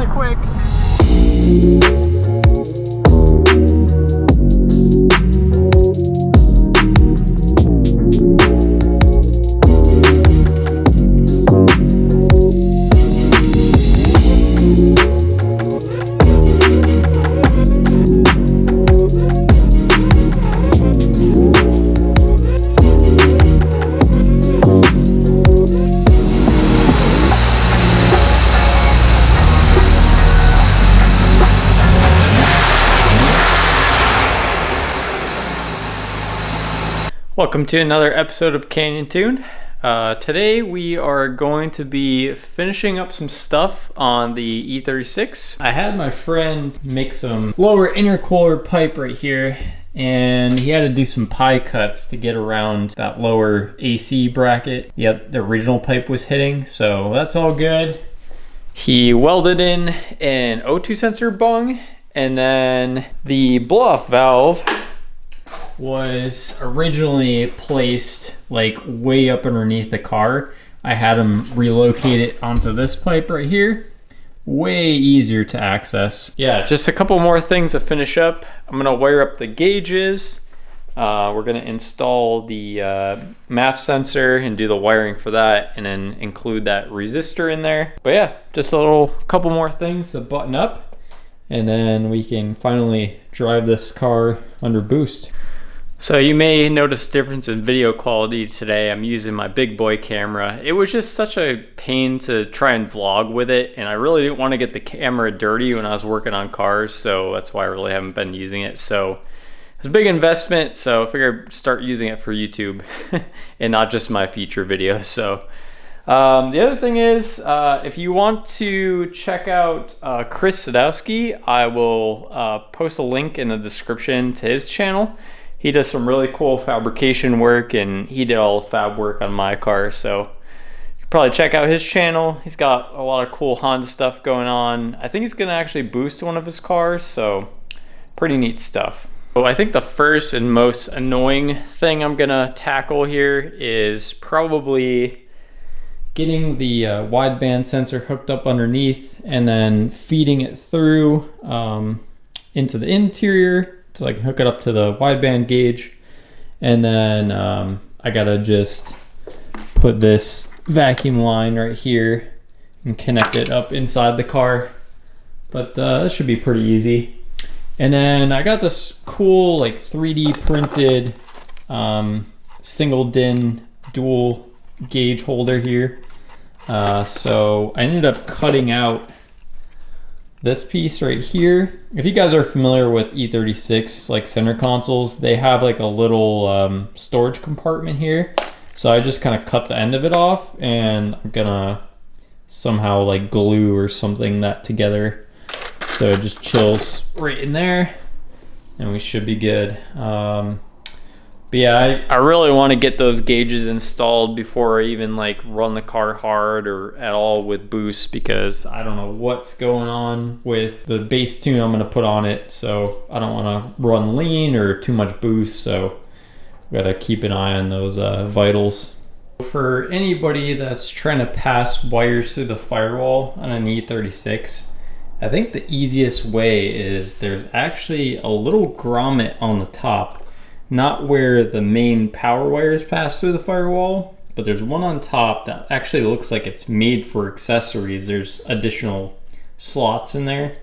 really quick. Welcome to another episode of Canyon Tune. Today we are going to be finishing up some stuff on the E36. I had my friend make some lower intercooler pipe right here, and he had to do some pie cuts to get around that lower AC bracket. Yep, the original pipe was hitting, so that's all good. He welded in an O2 sensor bung, and then the blow-off valve was originally placed like way up underneath the car. I had him relocate it onto this pipe right here. Way easier to access. Yeah, just a couple more things to finish up. I'm gonna wire up the gauges. We're gonna install the MAF sensor and do the wiring for that, and then include that resistor in there. But yeah, just a couple more things to button up, and then we can finally drive this car under boost. So you may notice a difference in video quality today. I'm using my big boy camera. It was just such a pain to try and vlog with it, and I really didn't want to get the camera dirty when I was working on cars, so that's why I really haven't been using it. So it's a big investment, so I figured I'd start using it for YouTube and not just my feature videos. So the other thing is, if you want to check out Chris Sadowski, I will post a link in the description to his channel. He does some really cool fabrication work, and he did all the fab work on my car, so you can probably check out his channel. He's got a lot of cool Honda stuff going on. I think he's gonna actually boost one of his cars, so pretty neat stuff. So I think the first and most annoying thing I'm gonna tackle here is probably getting the wideband sensor hooked up underneath and then feeding it through into the interior, so I can hook it up to the wideband gauge. And then I gotta just put this vacuum line right here and connect it up inside the car. But that should be pretty easy. And then I got this cool like 3D printed single DIN dual gauge holder here. So I ended up cutting out this piece right here. If you guys are familiar with E36 like center consoles, they have like a little storage compartment here. So I just kind of cut the end of it off, and I'm gonna somehow like glue or something that together so it just chills right in there, and we should be good. But yeah, I really want to get those gauges installed before I even like run the car hard or at all with boost, because I don't know what's going on with the base tune I'm going to put on it. So I don't want to run lean or too much boost, so got to keep an eye on those vitals. For anybody that's trying to pass wires through the firewall on an E36, I think the easiest way is there's actually a little grommet on the top. Not where the main power wires pass through the firewall, but there's one on top that actually looks like it's made for accessories. There's additional slots in there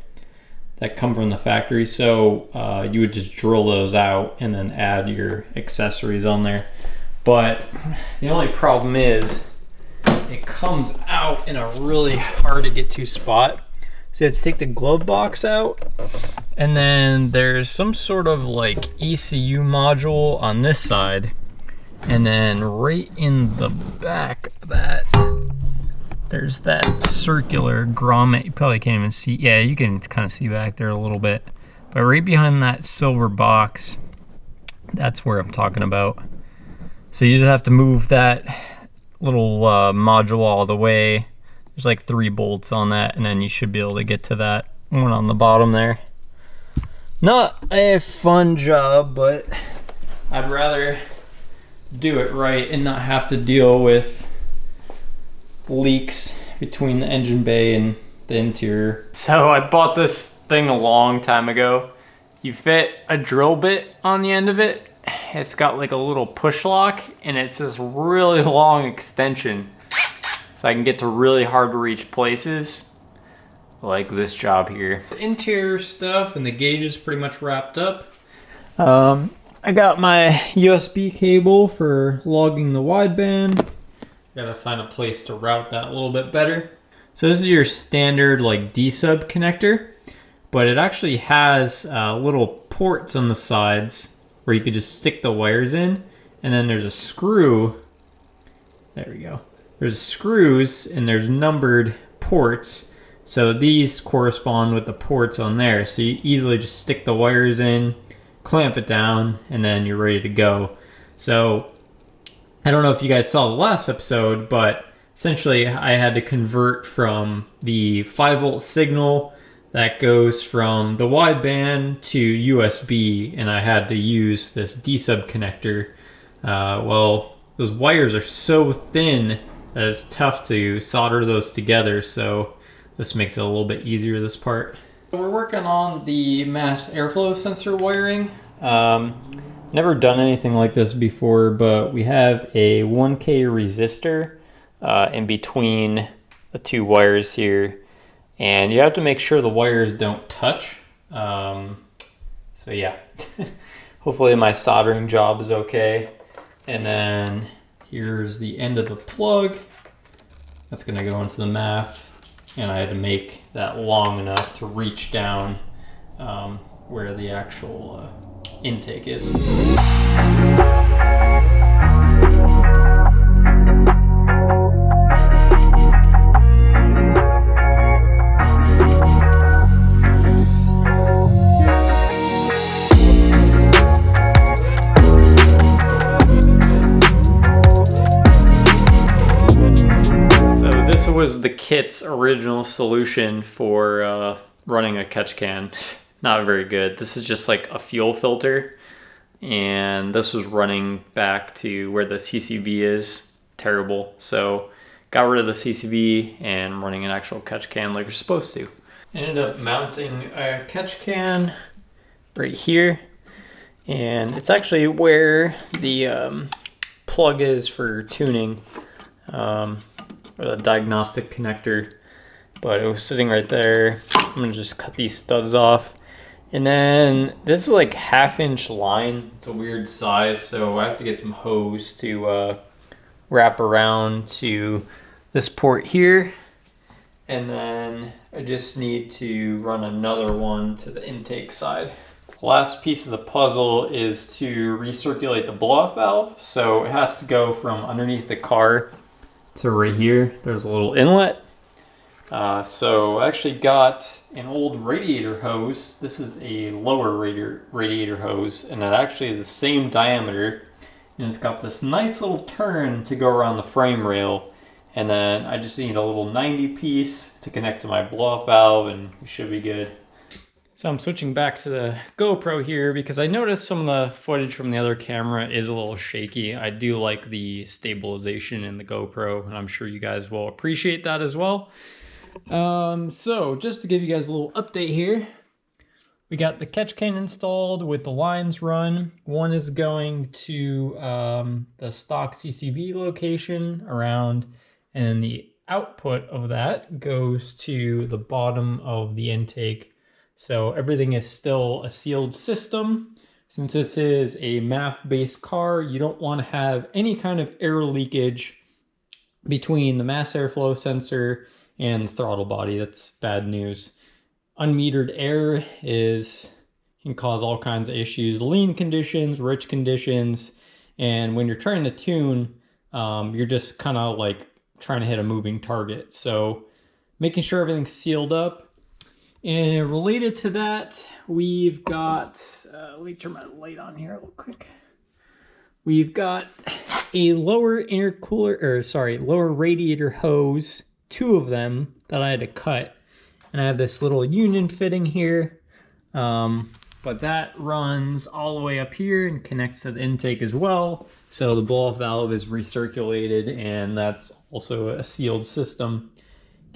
that come from the factory. So you would just drill those out and then add your accessories on there. But the only problem is it comes out in a really hard to get to spot. So you have to take the glove box out, and then there's some sort of like ECU module on this side, and then right in the back of that there's that circular grommet. You probably can't even see. Yeah, you can kind of see back there a little bit, but right behind that silver box, that's where I'm talking about. So you just have to move that little module all the way. There's like 3 bolts on that, and then you should be able to get to that one on the bottom there. Not a fun job, but I'd rather do it right and not have to deal with leaks between the engine bay and the interior. So I bought this thing a long time ago. You fit a drill bit on the end of it. It's got like a little push lock, and it's this really long extension. So I can get to really hard to reach places, like this job here. The interior stuff and the gauge is pretty much wrapped up. I got my USB cable for logging the wideband. Gotta find a place to route that a little bit better. So this is your standard like D-sub connector, but it actually has little ports on the sides where you could just stick the wires in, and then there's a screw. There we go. There's screws and there's numbered ports. So these correspond with the ports on there. So you easily just stick the wires in, clamp it down, and then you're ready to go. So I don't know if you guys saw the last episode, but essentially I had to convert from the 5-volt signal that goes from the wideband to USB, and I had to use this D-sub connector. Well, those wires are so thin that it's tough to solder those together, so this makes it a little bit easier, this part. We're working on the mass airflow sensor wiring. Never done anything like this before, but we have a 1K resistor in between the two wires here, and you have to make sure the wires don't touch. So yeah, hopefully my soldering job is okay. And then here's the end of the plug. That's gonna go into the MAF, and I had to make that long enough to reach down where the actual intake is. Was the kit's original solution for running a catch can. Not very good. This is just like a fuel filter, and this was running back to where the CCV is. Terrible. So got rid of the CCV and running an actual catch can like you're supposed to. Ended up mounting a catch can right here, and it's actually where the plug is for tuning. Or the diagnostic connector, but it was sitting right there. I'm gonna just cut these studs off. And then this is like 1/2-inch line. It's a weird size, so I have to get some hose to wrap around to this port here. And then I just need to run another one to the intake side. The last piece of the puzzle is to recirculate the blow-off valve. So it has to go from underneath the car to right here. There's a little inlet. So I actually got an old radiator hose. This is a lower radiator hose, and it actually is the same diameter, and it's got this nice little turn to go around the frame rail. And then I just need a little 90 piece to connect to my blow-off valve, and we should be good. So I'm switching back to the GoPro here because I noticed some of the footage from the other camera is a little shaky. I do like the stabilization in the GoPro, and I'm sure you guys will appreciate that as well. So just to give you guys a little update here, we got the catch can installed with the lines run. One is going to the stock CCV location around, and the output of that goes to the bottom of the intake. So everything is still a sealed system. Since this is a MAF-based car, you don't want to have any kind of air leakage between the mass airflow sensor and the throttle body. That's bad news. Unmetered air can cause all kinds of issues, lean conditions, rich conditions, and when you're trying to tune, you're just kind of like trying to hit a moving target. So making sure everything's sealed up. And related to that, we've got, let me turn my light on here real quick. We've got a lower lower radiator hose, 2 of them that I had to cut. And I have this little union fitting here, but that runs all the way up here and connects to the intake as well. So the blow-off valve is recirculated, and that's also a sealed system.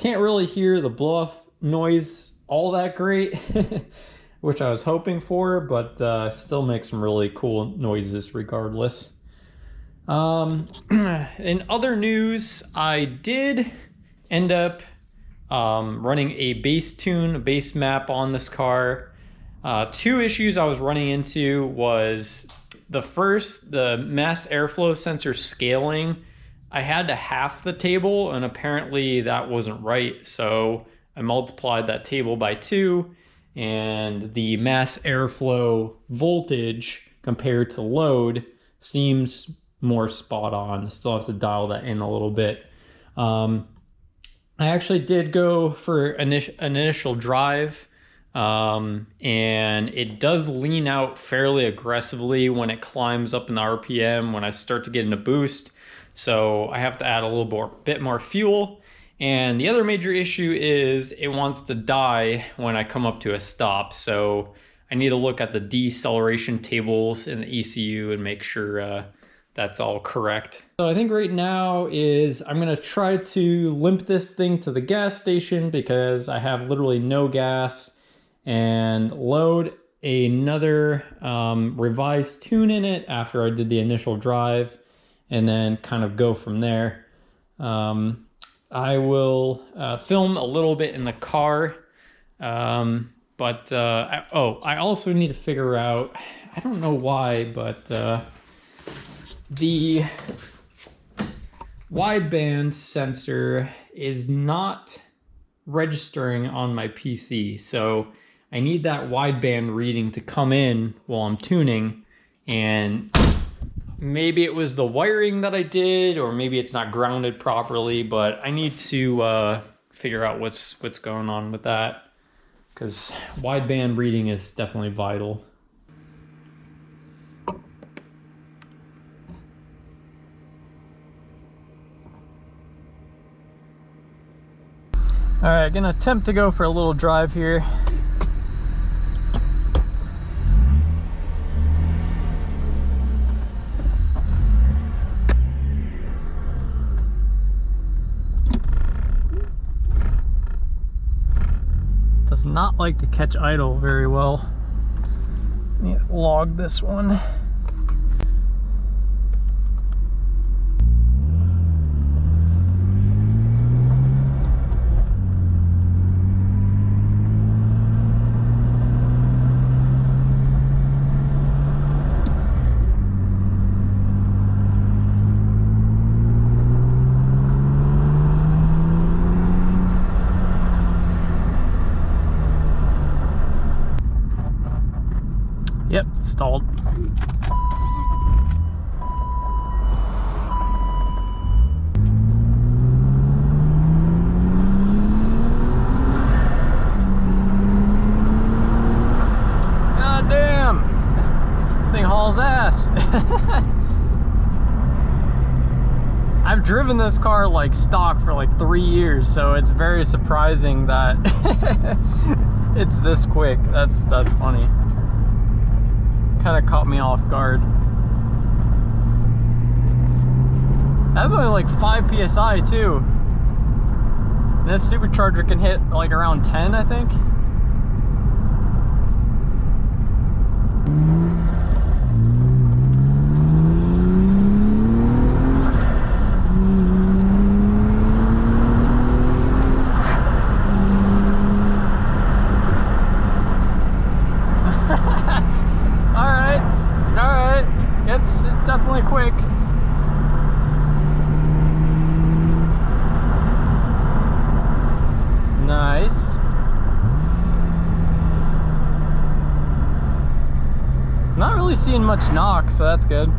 Can't really hear the blow-off noise all that great, which I was hoping for, but still makes some really cool noises regardless. In other news, I did end up running a base tune, a base map on this car. Two issues I was running into was the first, the mass airflow sensor scaling. I had to half the table, and apparently that wasn't right. So I multiplied that table by 2, and the mass airflow voltage compared to load seems more spot on. Still have to dial that in a little bit. I actually did go for an initial drive, and it does lean out fairly aggressively when it climbs up in the RPM when I start to get in a boost. So I have to add a little bit more fuel. And the other major issue is it wants to die when I come up to a stop. So I need to look at the deceleration tables in the ECU and make sure that's all correct. So I think right now is I'm gonna try to limp this thing to the gas station because I have literally no gas, and load another revised tune in it after I did the initial drive, and then kind of go from there. I will film a little bit in the car, I also need to figure out, I don't know why, but the wideband sensor is not registering on my PC. So I need that wideband reading to come in while I'm tuning, and maybe it was the wiring that I did, or maybe it's not grounded properly, but I need to figure out what's going on with that, because wideband reading is definitely vital. All right, gonna attempt to go for a little drive here. Does not like to catch idle very well. Need to log this one. Yep, stalled. God damn! This thing hauls ass. I've driven this car like stock for like 3 years, so it's very surprising that it's this quick. That's funny. Kind of caught me off guard. That's only like 5 psi too. And this supercharger can hit like around 10, I think. It's definitely quick. Nice. Not really seeing much knock, so that's good.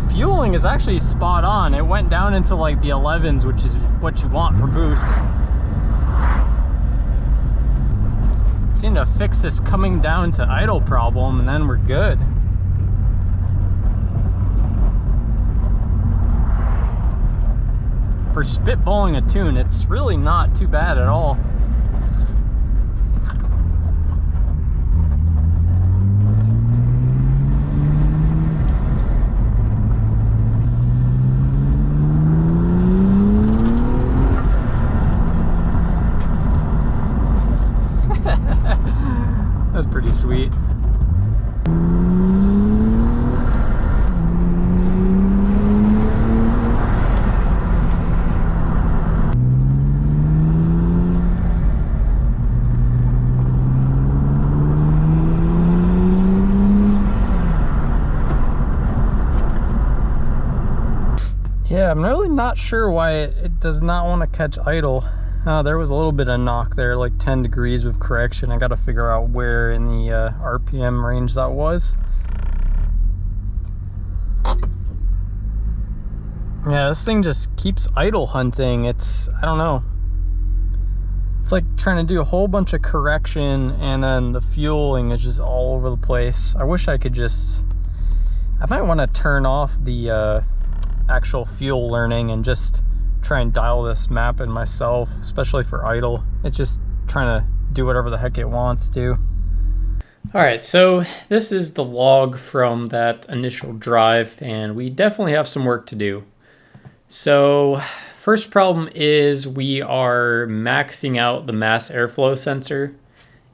Fueling is actually spot on. It went down into like the 11s, which is what you want for boost. Just need to fix this coming down to idle problem, and then we're good. for spitballing a tune, it's really not too bad at all. That's pretty sweet. Yeah, I'm really not sure why it does not want to catch idle. There was a little bit of knock there, like 10 degrees with correction. I got to figure out where in the RPM range that was. Yeah, this thing just keeps idle hunting. I don't know. It's like trying to do a whole bunch of correction and then the fueling is just all over the place. I wish I could I might want to turn off the actual fuel learning and just try and dial this map in myself, especially for idle. It's just trying to do whatever the heck it wants to. All right, so this is the log from that initial drive, and we definitely have some work to do. So first problem is we are maxing out the mass airflow sensor,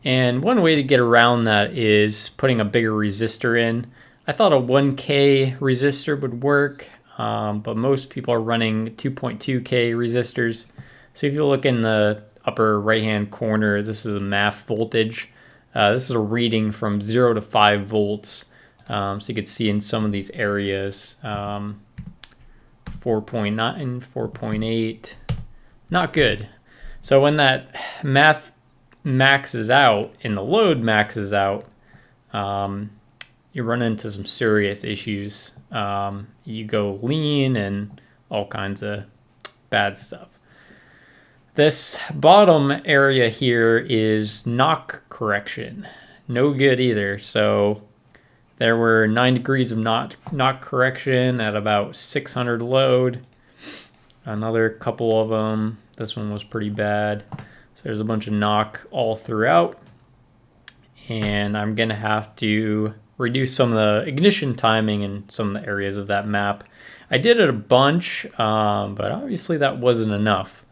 and one way to get around that is putting a bigger resistor in. I thought a 1K resistor would work. But most people are running 2.2K resistors. So if you look in the upper right hand corner, this is a MAF voltage. This is a reading from 0 to 5 volts. So you can see in some of these areas, 4.9, 4.8, not good. So when that MAF maxes out and the load maxes out, you run into some serious issues. You go lean and all kinds of bad stuff. This bottom area here is knock correction. No good either. So there were 9 degrees of knock correction at about 600 load. Another couple of them. This one was pretty bad. So there's a bunch of knock all throughout. And I'm going to have to reduce some of the ignition timing in some of the areas of that map. I did it a bunch, but obviously that wasn't enough.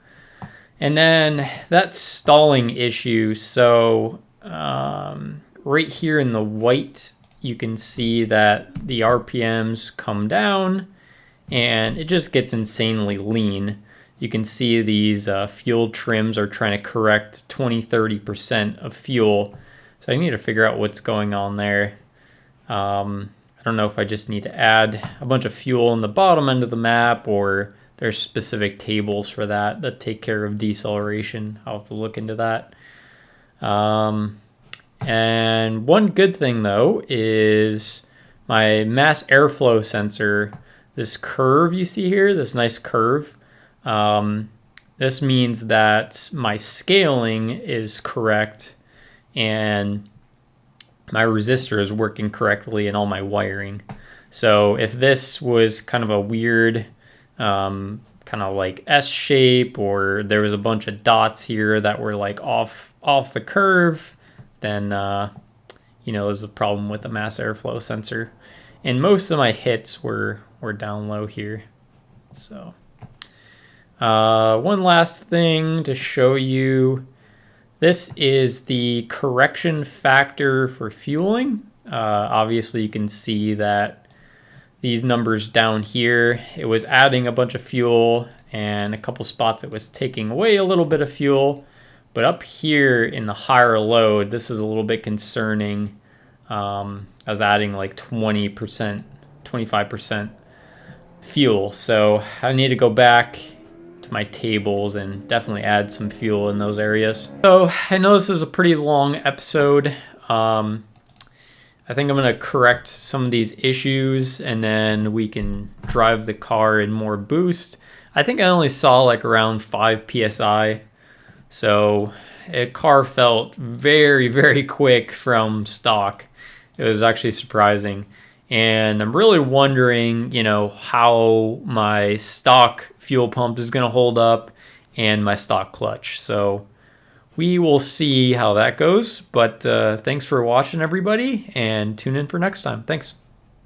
And then that stalling issue. So right here in the white, you can see that the RPMs come down and it just gets insanely lean. You can see these fuel trims are trying to correct 20-30% of fuel. So I need to figure out what's going on there. I don't know if I just need to add a bunch of fuel in the bottom end of the map, or there's specific tables for that take care of deceleration. I'll have to look into that. And one good thing though is my mass airflow sensor, this curve you see here, this nice curve, this means that my scaling is correct and my resistor is working correctly in all my wiring. So if this was kind of a weird kind of like S shape, or there was a bunch of dots here that were like off the curve, then there's a problem with the mass airflow sensor. And most of my hits were down low here. So one last thing to show you. This is the correction factor for fueling. Obviously you can see that these numbers down here, it was adding a bunch of fuel, and a couple spots it was taking away a little bit of fuel. But up here in the higher load, this is a little bit concerning. I was adding like 20%, 25% fuel. So I need to go back to my tables and definitely add some fuel in those areas. So I know this is a pretty long episode. I think I'm going to correct some of these issues and then we can drive the car in more boost. I think I only saw like around 5 PSI. So the car felt very, very quick from stock. It was actually surprising. And I'm really wondering, you know, how my stock fuel pump is going to hold up and my stock clutch. So we will see how that goes. But thanks for watching, everybody, and tune in for next time. Thanks.